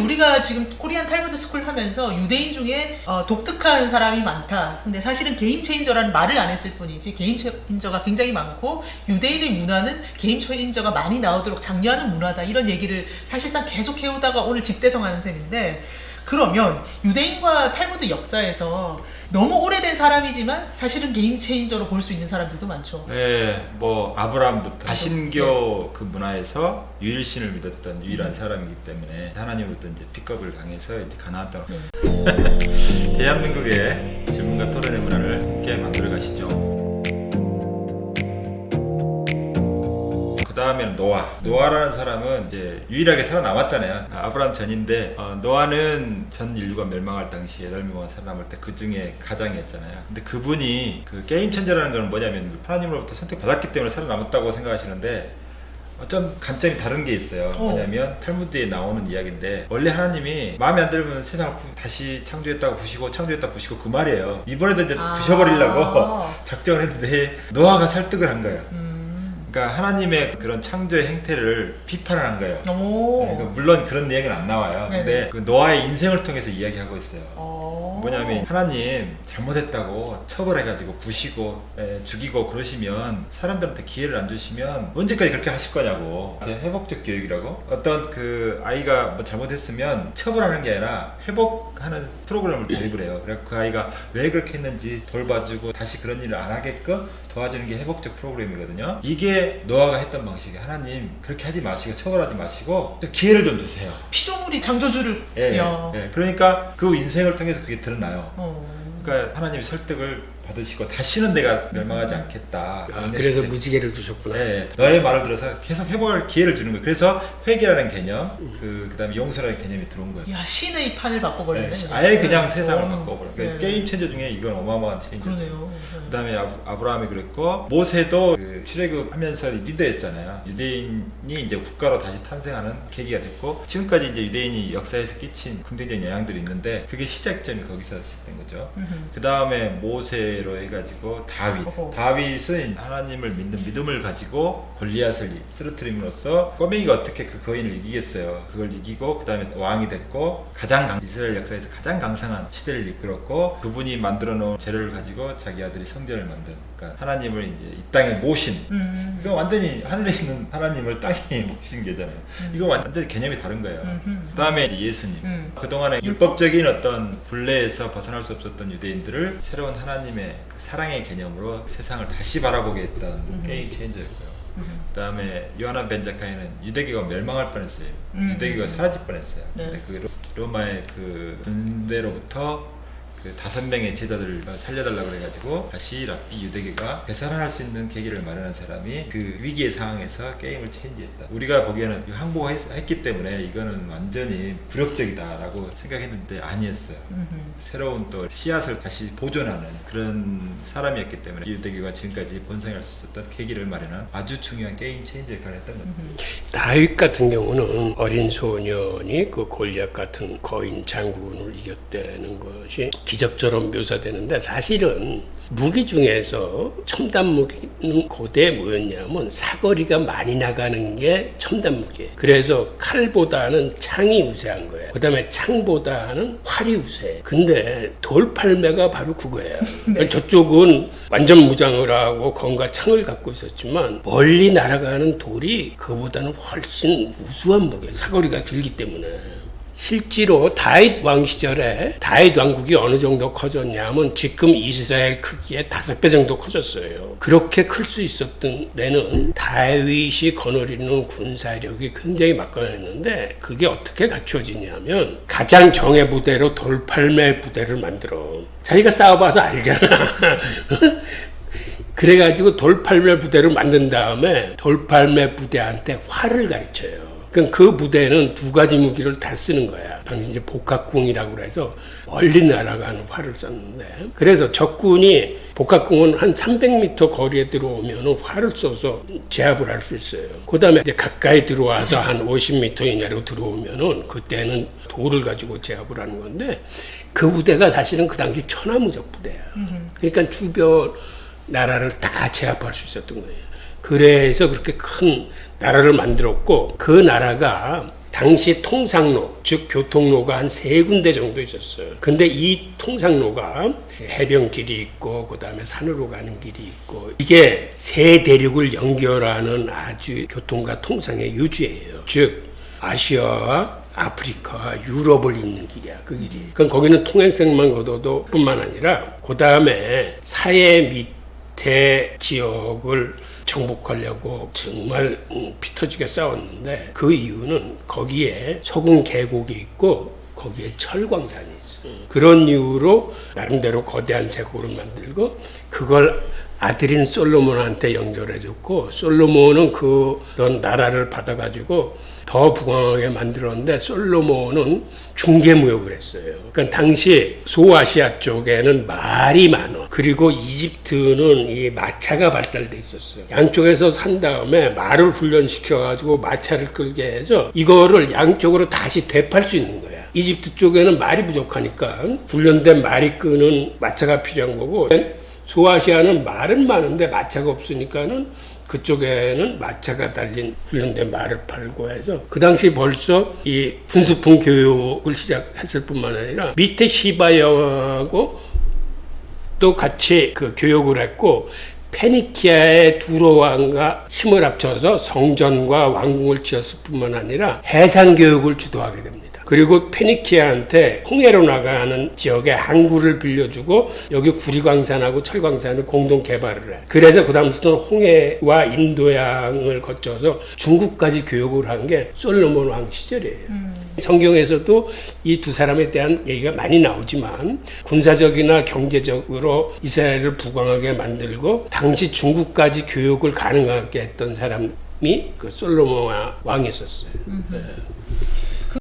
우리가 지금 코리안 탈무드 스쿨 하면서 유대인 중에 독특한 사람이 많다. 근데 사실은 게임 체인저라는 말을 안 했을 뿐이지 게임 체인저가 굉장히 많고 유대인의 문화는 게임 체인저가 많이 나오도록 장려하는 문화다. 이런 얘기를 사실상 계속 해오다가 오늘 집대성하는 셈인데, 그러면 유대인과 탈무드 역사에서 너무 오래된 사람이지만 사실은 게임 체인저로 볼 수 있는 사람들도 많죠. 네, 뭐 아브라함부터 다신교 그 문화에서 유일신을 믿었던 유일한 사람이기 때문에 하나님으로부터 이제 픽업을 당해서 이제 가나안 땅. 대한민국의 질문과 토론의 문화를 함께 만들어 가시죠. 그 다음에는 노아라는 사람은 이제 유일하게 살아남았잖아요. 아브라함 전인데 노아는 전 인류가 멸망할 당시에 8명만 살아남을 때 그 중에 가장이었잖아요. 근데 그분이 그 게임 천재라는 건 뭐냐면 하나님으로부터 선택받았기 때문에 살아남았다고 생각하시는데 좀 관점이 다른 게 있어요. 뭐냐면 탈무드에 나오는 이야기인데, 원래 하나님이 마음에 안 들면 세상을 다시 창조했다가 부시고 그 말이에요. 이번에도 이제 부셔버리려고 작정을 했는데 노아가 설득을 한 거예요. 그러니까 하나님의 그런 창조의 행태를 비판을 한 거예요. 그러니까 물론 그런 얘기는 안 나와요. 근데 그 노아의 인생을 통해서 이야기하고 있어요. 뭐냐면 하나님 잘못했다고 처벌해가지고 부시고 죽이고 그러시면, 사람들한테 기회를 안 주시면 언제까지 그렇게 하실 거냐고. 회복적 교육이라고, 어떤 그 아이가 뭐 잘못했으면 처벌하는 게 아니라 회복하는 프로그램을 도입을 해요. 그래서 그 아이가 왜 그렇게 했는지 돌봐주고 다시 그런 일을 안 하게끔 도와주는 게 회복적 프로그램이거든요. 이게 노아가 했던 방식이에요. 하나님 그렇게 하지 마시고 처벌하지 마시고 기회를 좀 주세요. 피조물이 창조주를. 그러니까 그 인생을 통해서 그게 드러나요. 그러니까 하나님이 설득을 받으시고 다시는 내가 멸망하지 않겠다. 그래서 무지개를 주셨구나. 너의 말을 들어서 계속 회복할 기회를 주는 거예요. 그래서 회개라는 개념, 그다음에 용서라는 개념이 들어온 거예요. 야, 신의 판을 바꿔버리네. 아예 그냥 세상을 바꿔버려. 그러니까 게임 체인저 중에 이건 어마어마한 체인저. 그러네요. 그다음에 아브라함이 그랬고, 모세도 그 출애굽하면서 리더였잖아요. 유대인이 이제 국가로 다시 탄생하는 계기가 됐고, 지금까지 이제 유대인이 역사에서 끼친 긍정적인 영향들이 있는데, 그게 시작점이 거기서 시작된 거죠. 그다음에 모세 로 해가지고 다윗은 하나님을 믿는 믿음을 가지고 골리앗을 쓰러뜨림으로써 꼬맹이가 어떻게 그 거인을 이기겠어요. 그걸 이기고 그 다음에 왕이 됐고, 이스라엘 역사에서 가장 강성한 시대를 이끌었고, 그분이 만들어 놓은 재료를 가지고 자기 아들이 성전을 만든, 그러니까 하나님을 이제 이 땅에 모신, 이거 완전히 하늘에 있는 하나님을 땅에 모신 게잖아요. 이거 완전히 개념이 다른 거예요. 그 다음에 예수님, 그동안에 율법적인 어떤 굴레에서 벗어날 수 없었던 유대인들을 새로운 하나님의 그 사랑의 개념으로 세상을 다시 바라보게 했던 게임 체인저였고요. 그 다음에 요하나 벤자카이는 유대교가 멸망할 뻔했어요. 유대교가 사라질 뻔했어요. 근데 그 로마의 그 군대로부터 그 5명의 제자들을 살려달라고 그래가지고 다시 랍비 유대교가 되살아날 수 있는 계기를 마련한 사람이 그 위기의 상황에서 게임을 체인지했다. 우리가 보기에는 항복했기 때문에 이거는 완전히 굴욕적이다라고 생각했는데 아니었어요. 새로운 또 씨앗을 다시 보존하는 그런 사람이었기 때문에 유대교가 지금까지 번성할 수 있었던 계기를 마련한 아주 중요한 게임 체인저 역할을 했던 겁니다. 다윗 같은 경우는 어린 소년이 그 골리앗 같은 거인 장군을 이겼다는 것이 기적처럼 묘사되는데, 사실은 무기 중에서 첨단 무기는 고대 뭐였냐면 사거리가 많이 나가는 게 첨단 무기예요. 그래서 칼보다는 창이 우세한 거예요. 그 다음에 창보다는 활이 우세해. 근데 돌팔매가 바로 그거예요. 저쪽은 완전 무장을 하고 검과 창을 갖고 있었지만 멀리 날아가는 돌이 그보다는 훨씬 우수한 무기예요. 사거리가 길기 때문에. 실제로 다윗 왕 시절에 다윗 왕국이 어느 정도 커졌냐면 지금 이스라엘 크기의 5배 정도 커졌어요. 그렇게 클 수 있었던 데는 다윗이 거느리는 군사력이 굉장히 막강했는데, 그게 어떻게 갖춰지냐면 가장 정예 부대로 돌팔매 부대를 만들어. 자기가 싸워봐서 알잖아. 그래가지고 돌팔매 부대를 만든 다음에 돌팔매 부대한테 활을 가르쳐요. 그 부대는 2가지 무기를 다 쓰는 거야. 당시 이제 복합궁이라고 그래서 멀리 날아가는 활을 썼는데, 그래서 적군이 복합궁은 한 300m 거리에 들어오면 활을 쏘서 제압을 할 수 있어요. 그 다음에 이제 가까이 들어와서 한 50m 이내로 들어오면은 그때는 돌을 가지고 제압을 하는 건데, 그 부대가 사실은 그 당시 천하무적 부대야. 그러니까 주변 나라를 다 제압할 수 있었던 거예요. 그래서 그렇게 큰 나라를 만들었고, 그 나라가 당시 통상로, 즉 교통로가 한 3군데 정도 있었어요. 근데 이 통상로가 해변길이 있고 그 다음에 산으로 가는 길이 있고 이게 세 대륙을 연결하는 아주 교통과 통상의 유지예요. 즉 아시아와 아프리카와 유럽을 잇는 길이야, 그 길이. 그럼 거기는 통행성만 걷어도 뿐만 아니라 그 다음에 사해 밑에 지역을 정복하려고 정말 피 터지게 싸웠는데 그 이유는 거기에 소금 계곡이 있고 거기에 철광산이 있어. 그런 이유로 나름대로 거대한 제국을 만들고 그걸 아들인 솔로몬한테 연결해줬고 솔로몬은 그런 나라를 받아가지고 더 부강하게 만들었는데 솔로몬은 중개무역을 했어요. 그러니까 당시 소아시아 쪽에는 말이 많아. 그리고 이집트는 이 마차가 발달돼 있었어요. 양쪽에서 산 다음에 말을 훈련시켜가지고 마차를 끌게 해서 이거를 양쪽으로 다시 되팔 수 있는 거야. 이집트 쪽에는 말이 부족하니까 훈련된 말이 끄는 마차가 필요한 거고 소아시아는 말은 많은데 마차가 없으니까는 그쪽에는 마차가 달린 훈련된 말을 팔고 해서 그 당시 벌써 이 군수품 교육을 시작했을 뿐만 아니라 밑에 시바 여왕하고 또 같이 그 교육을 했고 페니키아의 두로 왕과 힘을 합쳐서 성전과 왕궁을 지었을 뿐만 아니라 해상 교육을 주도하게 됩니다. 그리고 페니키아한테 홍해로 나가는 지역에 항구를 빌려주고 여기 구리광산하고 철광산을 공동 개발을 해. 그래서 그 다음부터는 홍해와 인도양을 거쳐서 중국까지 교육을 한 게 솔로몬 왕 시절이에요. 성경에서도 이 두 사람에 대한 얘기가 많이 나오지만 군사적이나 경제적으로 이스라엘을 부강하게 만들고 당시 중국까지 교육을 가능하게 했던 사람이 그 솔로몬 왕이었어요. 네.